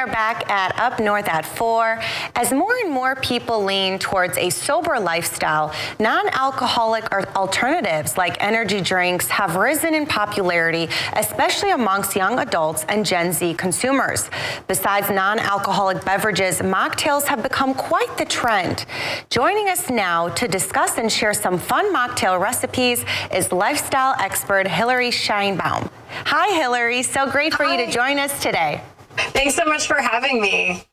back at Up North at 4. As more and more people lean towards a sober lifestyle, non-alcoholic alternatives like energy drinks have risen in popularity, especially amongst young adults and Gen Z consumers. Besides non-alcoholic beverages, mocktails have become quite the trend. Joining us now to discuss and share some fun mocktail recipes is lifestyle expert Hilary Sheinbaum. Hi, Hilary. So great for you to join us today. Thanks so much for having me.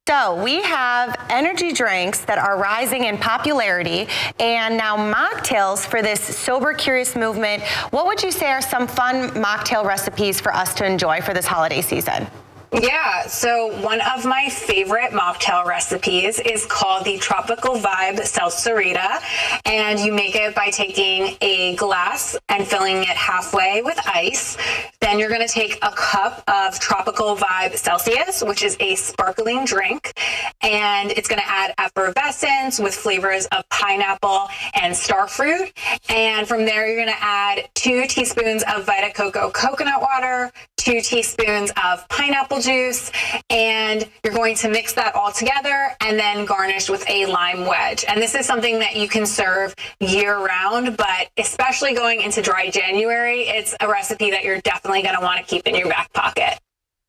So we have energy drinks that are rising in popularity and now mocktails for this sober curious movement. What would you say are some fun mocktail recipes for us to enjoy for this holiday season? Yeah, so one of my favorite mocktail recipes is called the Tropical Vibe Salsarita, and you make it by taking a glass and filling it halfway with ice. Then you're going to take a cup of Tropical Vibe Celsius, which is a sparkling drink, and it's going to add effervescence with flavors of pineapple and starfruit. And from there, you're going to add 2 teaspoons of Vita Coco coconut water, 2 teaspoons of pineapple juice, and you're going to mix that all together and then garnish with a lime wedge. And this is something that you can serve year round, but especially going into dry January, it's a recipe that you're definitely going to want to keep in your back pocket.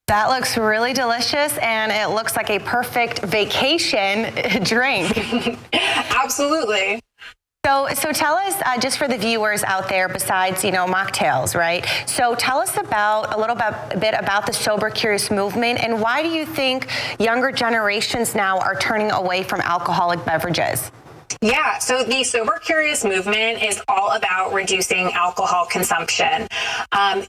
That looks really delicious, and it looks like a perfect vacation drink. Absolutely. So tell us, just for the viewers out there, besides, mocktails, right? So tell us about a bit about the sober curious movement, and why do you think younger generations now are turning away from alcoholic beverages? Yeah, so the Sober Curious movement is all about reducing alcohol consumption.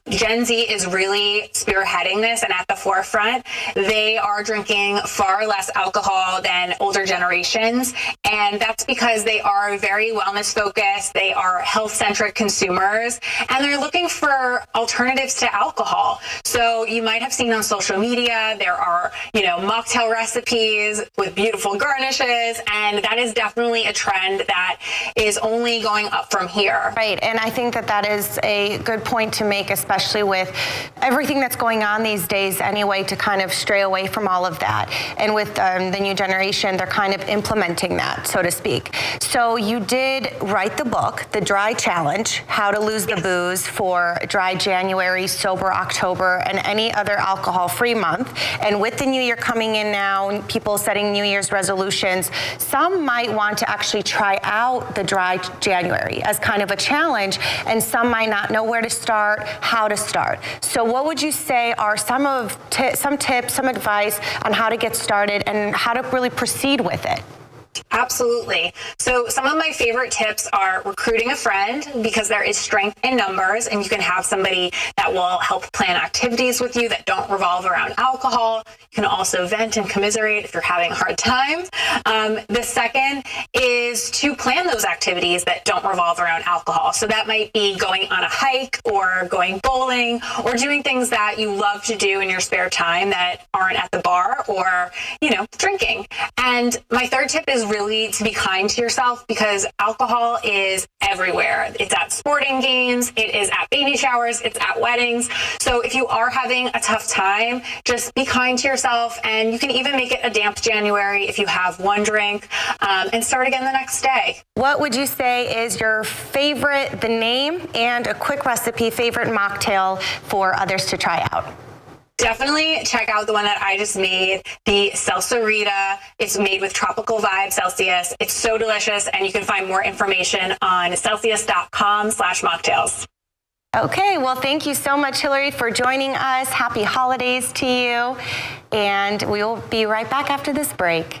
Gen Z is really spearheading this and at the forefront. They are drinking far less alcohol than older generations, and that's because they are very wellness focused, they are health-centric consumers, and they're looking for alternatives to alcohol. So you might have seen on social media, there are, mocktail recipes with beautiful garnishes, and that is definitely a trend that is only going up from here. Right, and I think that is a good point to make, especially with everything that's going on these days anyway, to kind of stray away from all of that. And with the new generation, they're kind of implementing that, so to speak. So you did write the book, The Dry Challenge, How to Lose the Booze for Dry January, Sober October, and any other alcohol-free month. And with the new year coming in now, people setting New Year's resolutions, some might want to actually try out the Dry January as kind of a challenge, and some might not know where to start, how to start. So what would you say are some tips, some advice on how to get started and how to really proceed with it? Absolutely. So some of my favorite tips are recruiting a friend, because there is strength in numbers, and you can have somebody that will help plan activities with you that don't revolve around alcohol. You can also vent and commiserate if you're having a hard time. The second is to plan those activities that don't revolve around alcohol. So that might be going on a hike or going bowling or doing things that you love to do in your spare time that aren't at the bar or, drinking. And my third tip is really to be kind to yourself, because alcohol is everywhere. It's at sporting games, it is at baby showers, it's at weddings. So if you are having a tough time, just be kind to yourself, and you can even make it a damp January if you have one drink, and start again the next day. What would you say is your favorite, the name and a quick recipe, favorite mocktail for others to try out? Definitely check out the one that I just made, the Salsarita. It's made with Tropical Vibe Celsius. It's so delicious, and you can find more information on celsius.com/mocktails. Okay, well, thank you so much, Hilary, for joining us. Happy holidays to you, and we will be right back after this break.